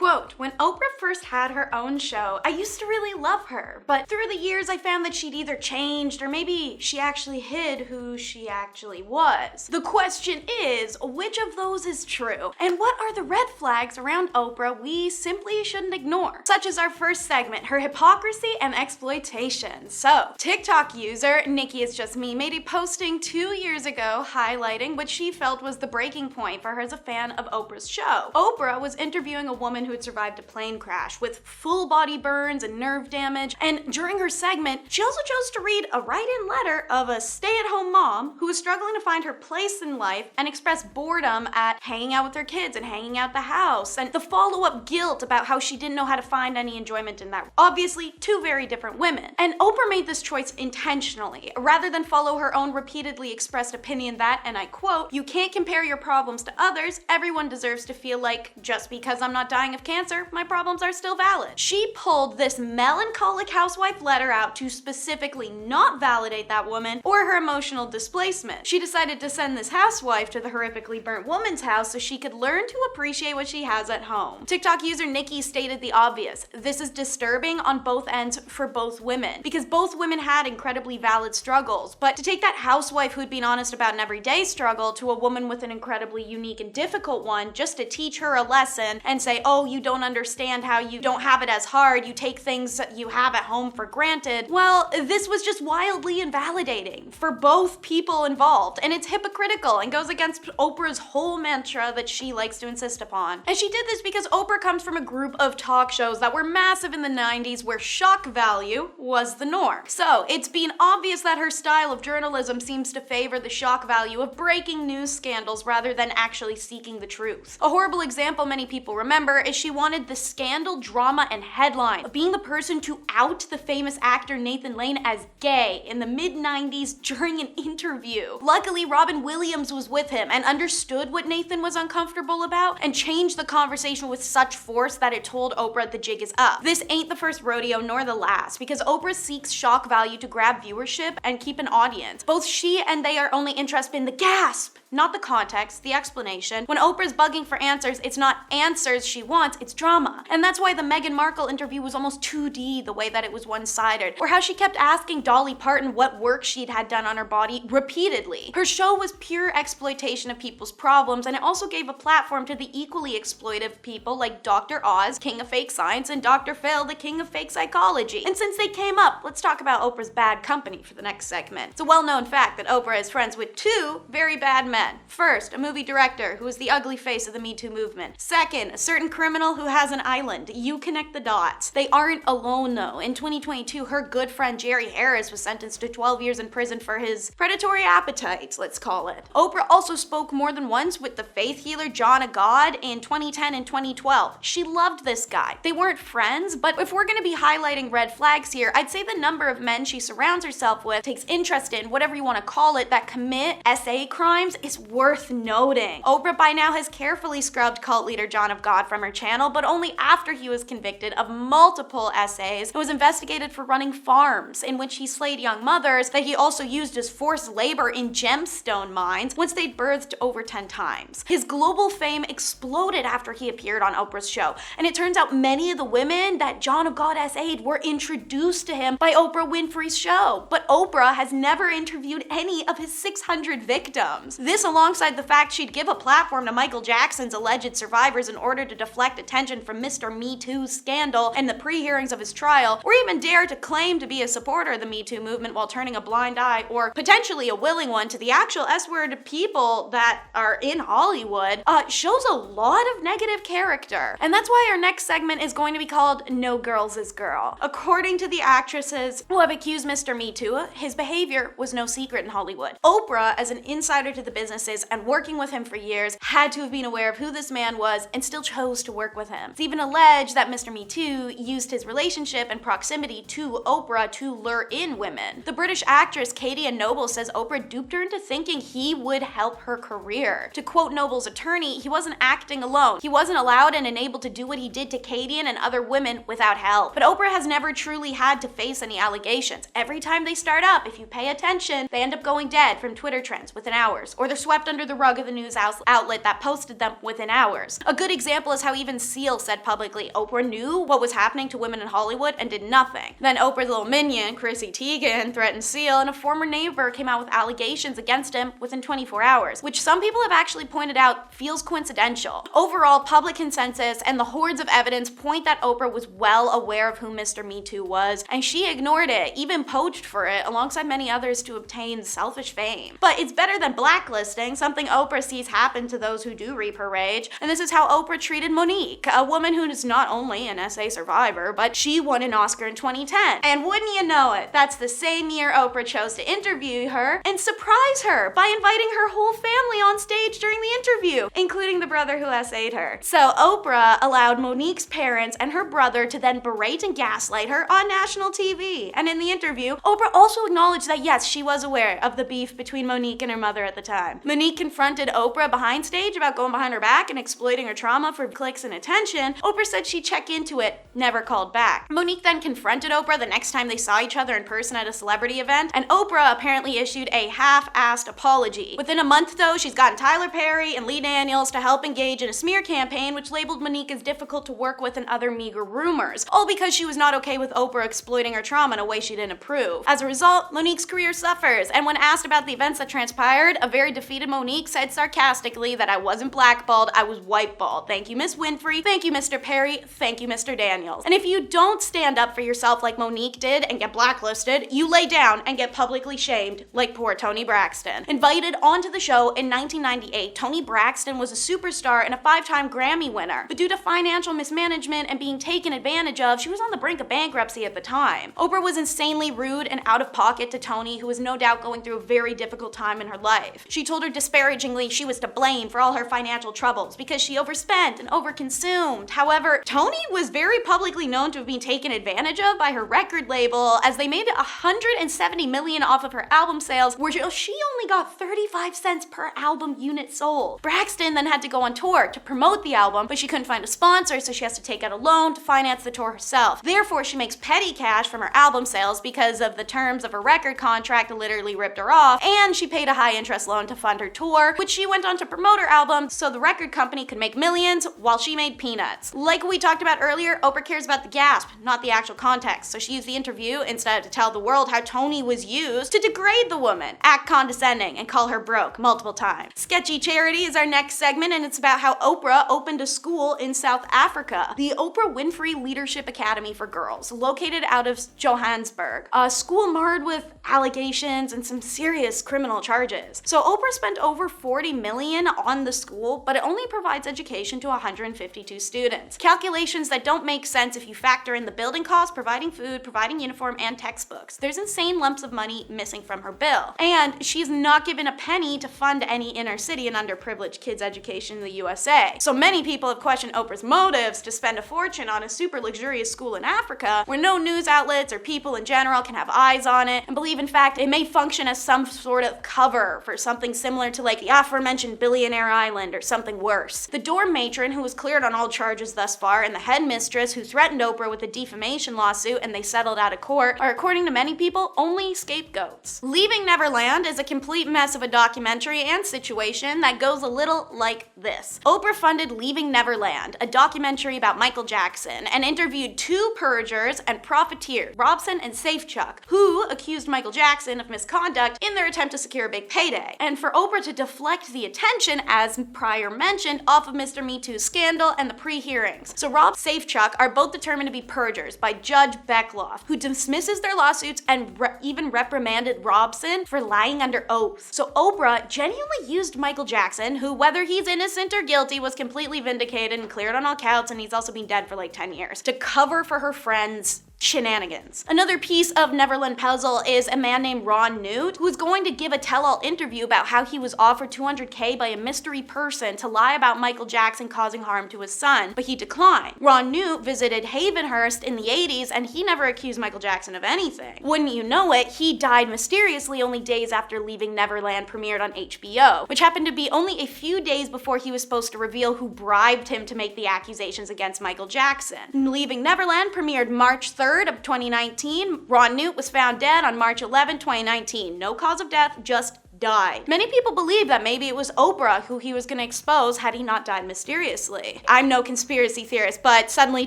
Quote, when Oprah first had her own show, I used to really love her, but through the years I found that she'd either changed or maybe she actually hid who she actually was. The question is, which of those is true? And what are the red flags around Oprah we simply shouldn't ignore? Such as our first segment, her hypocrisy and exploitation. So, TikTok user Nikki Is Just Me made a posting 2 years ago highlighting what she felt was the breaking point for her as a fan of Oprah's show. Oprah was interviewing a woman who had survived a plane crash with full body burns and nerve damage, and during her segment, she also chose to read a write-in letter of a stay-at-home mom who was struggling to find her place in life and express boredom at hanging out with her kids and hanging out the house, and the follow-up guilt about how she didn't know how to find any enjoyment in that. Obviously, two very different women. And Oprah made this choice intentionally, rather than follow her own repeatedly expressed opinion that, and I quote, "You can't compare your problems to others. Everyone deserves to feel like just because I'm not dying of cancer, my problems are still valid." She pulled this melancholic housewife letter out to specifically not validate that woman or her emotional displacement. She decided to send this housewife to the horrifically burnt woman's house so she could learn to appreciate what she has at home. TikTok user Nikki stated the obvious. This is disturbing on both ends for both women, because both women had incredibly valid struggles, but to take that housewife who'd been honest about an everyday struggle to a woman with an incredibly unique and difficult one just to teach her a lesson and say, oh, you don't understand how you don't have it as hard, you take things that you have at home for granted. Well, this was just wildly invalidating for both people involved, and it's hypocritical and goes against Oprah's whole mantra that she likes to insist upon. And she did this because Oprah comes from a group of talk shows that were massive in the 90s where shock value was the norm. So it's been obvious that her style of journalism seems to favor the shock value of breaking news scandals rather than actually seeking the truth. A horrible example many people remember is she wanted the scandal, drama, and headline of being the person to out the famous actor Nathan Lane as gay in the mid-90s during an interview. Luckily, Robin Williams was with him and understood what Nathan was uncomfortable about and changed the conversation with such force that it told Oprah the jig is up. This ain't the first rodeo nor the last, because Oprah seeks shock value to grab viewership and keep an audience. Both she and they are only interested in the gasp, not the context, the explanation. When Oprah's bugging for answers, it's not answers she wants, it's drama. And that's why the Meghan Markle interview was almost 2D the way that it was one-sided, or how she kept asking Dolly Parton what work she'd had done on her body repeatedly. Her show was pure exploitation of people's problems, and it also gave a platform to the equally exploitive people like Dr. Oz, king of fake science, and Dr. Phil, the king of fake psychology. And since they came up, let's talk about Oprah's bad company for the next segment. It's a well-known fact that Oprah is friends with two very bad men. First, a movie director who is the ugly face of the Me Too movement. Second, a certain criminal who has an island. You connect the dots. They aren't alone though. In 2022, her good friend Jerry Harris was sentenced to 12 years in prison for his predatory appetites, let's call it. Oprah also spoke more than once with the faith healer John of God in 2010 and 2012. She loved this guy. They weren't friends, but if we're gonna be highlighting red flags here, I'd say the number of men she surrounds herself with, takes interest in, whatever you want to call it, that commit SA crimes is worth noting. Oprah by now has carefully scrubbed cult leader John of God from her channel, but only after he was convicted of multiple SAs and was investigated for running farms in which he slayed young mothers that he also used as forced labor in gemstone mines once they'd birthed over 10 times. His global fame exploded after he appeared on Oprah's show, and it turns out many of the women that John of God SA'd were introduced to him by Oprah Winfrey's show, but Oprah has never interviewed any of his 600 victims. This, alongside the fact she'd give a platform to Michael Jackson's alleged survivors in order to deflect attention from Mr. Me Too scandal and the pre-hearings of his trial, or even dare to claim to be a supporter of the Me Too movement while turning a blind eye, or potentially a willing one, to the actual S-word people that are in Hollywood, shows a lot of negative character. And that's why our next segment is going to be called No Girls Is Girl. According to the actresses who have accused Mr. Me Too, his behavior was no secret in Hollywood. Oprah, as an insider to the businesses and working with him for years, had to have been aware of who this man was and still chose to work with him. It's even alleged that Mr. Me Too used his relationship and proximity to Oprah to lure in women. The British actress Katie Ann Noble says Oprah duped her into thinking he would help her career. To quote Noble's attorney, he wasn't acting alone. He wasn't allowed and enabled to do what he did to Katie and other women without help. But Oprah has never truly had to face any allegations. Every time they start up, if you pay attention, they end up going dead from Twitter trends within hours, or they're swept under the rug of the news outlet that posted them within hours. A good example is how even even Seal said publicly Oprah knew what was happening to women in Hollywood and did nothing. Then Oprah's little minion, Chrissy Teigen, threatened Seal, and a former neighbor came out with allegations against him within 24 hours, which some people have actually pointed out feels coincidental. Overall, public consensus and the hordes of evidence point that Oprah was well aware of who Mr. Me Too was, and she ignored it, even poached for it, alongside many others to obtain selfish fame. But it's better than blacklisting, something Oprah sees happen to those who do reap her rage, and this is how Oprah treated Monique, a woman who is not only an SA survivor, but she won an Oscar in 2010. And wouldn't you know it, that's the same year Oprah chose to interview her and surprise her by inviting her whole family on stage during the interview, including the brother who SA'd her. So Oprah allowed Monique's parents and her brother to then berate and gaslight her on national TV. And in the interview, Oprah also acknowledged that yes, she was aware of the beef between Monique and her mother at the time. Monique confronted Oprah behind stage about going behind her back and exploiting her trauma for clicks and attention. Oprah said she'd check into it, never called back. Monique then confronted Oprah the next time they saw each other in person at a celebrity event, and Oprah apparently issued a half-assed apology. Within a month though, she's gotten Tyler Perry and Lee Daniels to help engage in a smear campaign which labeled Monique as difficult to work with and other meager rumors, all because she was not okay with Oprah exploiting her trauma in a way she didn't approve. As a result, Monique's career suffers, and when asked about the events that transpired, a very defeated Monique said sarcastically that I wasn't blackballed, I was whiteballed. Thank you, Miss Winfrey. Thank you, Mr. Perry. Thank you, Mr. Daniels. And if you don't stand up for yourself like Monique did and get blacklisted, you lay down and get publicly shamed like poor Toni Braxton. Invited onto the show in 1998, Toni Braxton was a superstar and a 5-time Grammy winner, but due to financial mismanagement and being taken advantage of, she was on the brink of bankruptcy at the time. Oprah was insanely rude and out of pocket to Toni, who was no doubt going through a very difficult time in her life. She told her disparagingly she was to blame for all her financial troubles because she overspent and overconsumed. However, Toni was very publicly known to have been taken advantage of by her record label, as they made $170 million off of her album sales, where she only got 35 cents per album unit sold. Braxton then had to go on tour to promote the album, but she couldn't find a sponsor, so she has to take out a loan to finance the tour herself. Therefore, she makes petty cash from her album sales because of the terms of her record contract literally ripped her off, and she paid a high interest loan to fund her tour, which she went on to promote her album so the record company could make millions while she made peanuts. Like we talked about earlier, Oprah cares about the gasp, not the actual context, so she used the interview instead to tell the world how Toni was used to degrade the woman, act condescending, and call her broke multiple times. Sketchy Charity is our next segment, and it's about how Oprah opened a school in South Africa, the Oprah Winfrey Leadership Academy for Girls, located out of Johannesburg, a school marred with allegations and some serious criminal charges. So Oprah spent over $40 million on the school, but it only provides education to 152 students. Calculations that don't make sense if you factor in the building costs, providing food, providing uniform, and textbooks. There's insane lumps of money missing from her bill. And she's not given a penny to fund any inner city and underprivileged kids' education in the USA. So many people have questioned Oprah's motives to spend a fortune on a super luxurious school in Africa, where no news outlets or people in general can have eyes on it, and believe in fact it may function as some sort of cover for something similar to like the aforementioned Billionaire Island or something worse. The dorm matron, who was cleared on all charges thus far, and the headmistress, who threatened Oprah with a defamation lawsuit and they settled out of court, are, according to many people, only scapegoats. Leaving Neverland is a complete mess of a documentary and situation that goes a little like this. Oprah funded Leaving Neverland, a documentary about Michael Jackson, and interviewed 2 purgers and profiteers, Robson and Safechuck, who accused Michael Jackson of misconduct in their attempt to secure a big payday. And for Oprah to deflect the attention, as prior mentioned, off of Mr. Me Too scandal and the pre-hearings. So Rob Safechuck are both determined to be purgers by Judge Beckloff, who dismisses their lawsuits and even reprimanded Robson for lying under oath. So Oprah genuinely used Michael Jackson, who, whether he's innocent or guilty, was completely vindicated and cleared on all counts, and he's also been dead for like 10 years, to cover for her friends' shenanigans. Another piece of Neverland puzzle is a man named Ron Newt, who is going to give a tell-all interview about how he was offered $200K by a mystery person to lie about Michael Jackson causing harm to his son, but he declined. Ron Newt visited Havenhurst in the 80s, and he never accused Michael Jackson of anything. Wouldn't you know it, he died mysteriously only days after Leaving Neverland premiered on HBO, which happened to be only a few days before he was supposed to reveal who bribed him to make the accusations against Michael Jackson. Leaving Neverland premiered March 3rd of 2019. Ron Newt was found dead on March 11, 2019. No cause of death, just died. Many people believe that maybe it was Oprah who he was gonna expose had he not died mysteriously. I'm no conspiracy theorist, but suddenly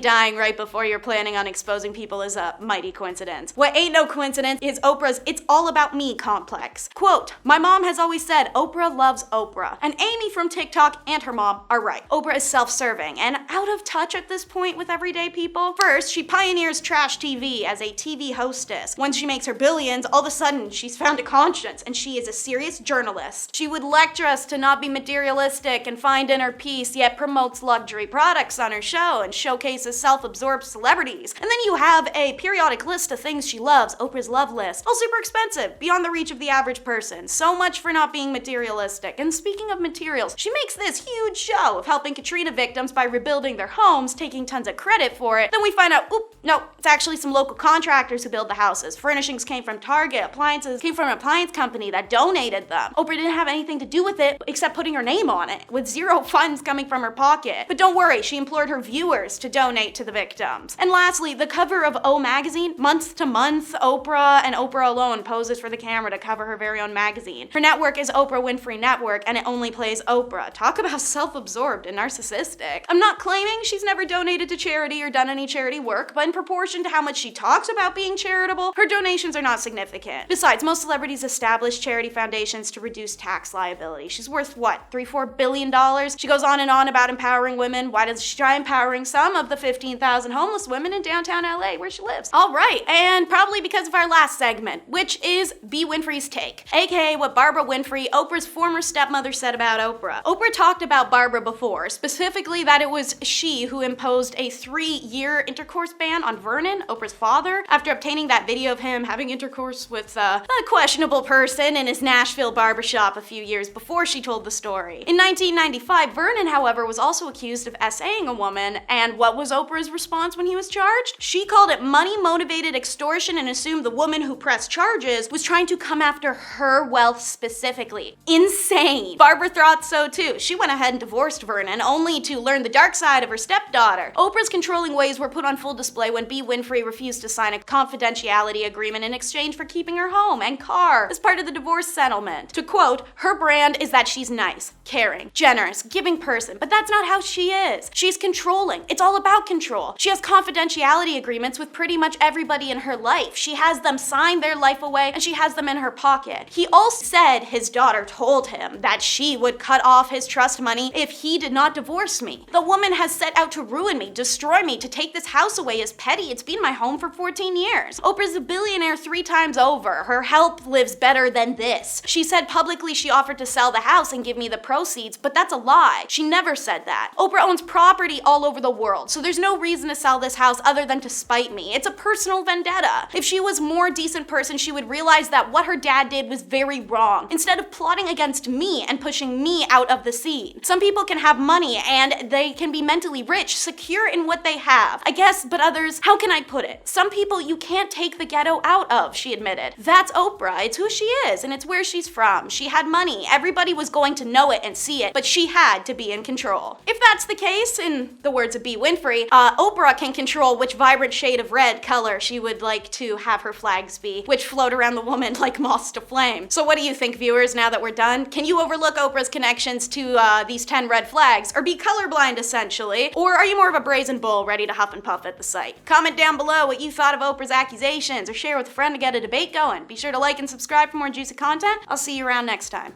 dying right before you're planning on exposing people is a mighty coincidence. What ain't no coincidence is Oprah's "it's all about me" complex. Quote, "My mom has always said Oprah loves Oprah." And Amy from TikTok and her mom are right. Oprah is self-serving and out of touch at this point with everyday people. First, she pioneers trash TV as a TV hostess. Once she makes her billions, all of a sudden she's found a conscience and she is a serious journalist. She would lecture us to not be materialistic and find inner peace, yet promotes luxury products on her show and showcases self-absorbed celebrities. And then you have a periodic list of things she loves, Oprah's love list. All super expensive, beyond the reach of the average person. So much for not being materialistic. And speaking of materials, she makes this huge show of helping Katrina victims by rebuilding their homes, taking tons of credit for it. Then we find out, oop, no, it's actually some local contractors who build the houses. Furnishings came from Target, appliances came from an appliance company that donated them. Oprah didn't have anything to do with it except putting her name on it, with zero funds coming from her pocket. But don't worry, she implored her viewers to donate to the victims. And lastly, the cover of O magazine, month to month, Oprah and Oprah alone poses for the camera to cover her very own magazine. Her network is Oprah Winfrey Network, and it only plays Oprah. Talk about self-absorbed and narcissistic. I'm not claiming she's never donated to charity or done any charity work, but in proportion to how much she talks about being charitable, her donations are not significant. Besides, most celebrities establish charity foundations to reduce tax liability. She's worth what, $3-4 billion? She goes on and on about empowering women. Why does she try empowering some of the 15,000 homeless women in downtown LA where she lives? All right, and probably because of our last segment, which is B. Winfrey's take, aka what Barbara Winfrey, Oprah's former stepmother, said about Oprah. Oprah talked about Barbara before, specifically that it was she who imposed a 3-year intercourse ban on Vernon, Oprah's father, after obtaining that video of him having intercourse with a questionable person in his Nashville barbershop a few years before she told the story. In 1995, Vernon, however, was also accused of SAing a woman, and what was Oprah's response when he was charged? She called it money-motivated extortion and assumed the woman who pressed charges was trying to come after her wealth specifically. Insane. Barbara thought so too. She went ahead and divorced Vernon, only to learn the dark side of her stepdaughter. Oprah's controlling ways were put on full display when B. Winfrey refused to sign a confidentiality agreement in exchange for keeping her home and car as part of the divorce settlement. To quote, her brand is that she's nice, caring, generous, giving person, but that's not how she is. She's controlling. It's all about control. She has confidentiality agreements with pretty much everybody in her life. She has them sign their life away and she has them in her pocket. He also said his daughter told him that she would cut off his trust money if he did not divorce me. The woman has set out to ruin me, destroy me, to take this house away is petty. It's been my home for 14 years. Oprah's a billionaire 3 times over. Her health lives better than this. She said publicly she offered to sell the house and give me the proceeds, but that's a lie. She never said that. Oprah owns property all over the world, so there's no reason to sell this house other than to spite me. It's a personal vendetta. If she was a more decent person, she would realize that what her dad did was very wrong, instead of plotting against me and pushing me out of the scene. Some people can have money and they can be mentally rich, secure in what they have, I guess, but others, how can I put it? Some people you can't take the ghetto out of, she admitted. That's Oprah. It's who she is and it's where she's from. She had money. Everybody was going to know it and see it, but she had to be in control. If that's the case, in the words of B. Winfrey, Oprah can control which vibrant shade of red color she would like to have her flags be, which float around the woman like moths to flame. So what do you think, viewers, now that we're done? Can you overlook Oprah's connections to these 10 red flags, or be colorblind essentially? Or are you more of a brazen bull ready to huff and puff at the sight? Comment down below what you thought of Oprah's accusations, or share with a friend to get a debate going. Be sure to like and subscribe for more juicy content. I'll see you around next time.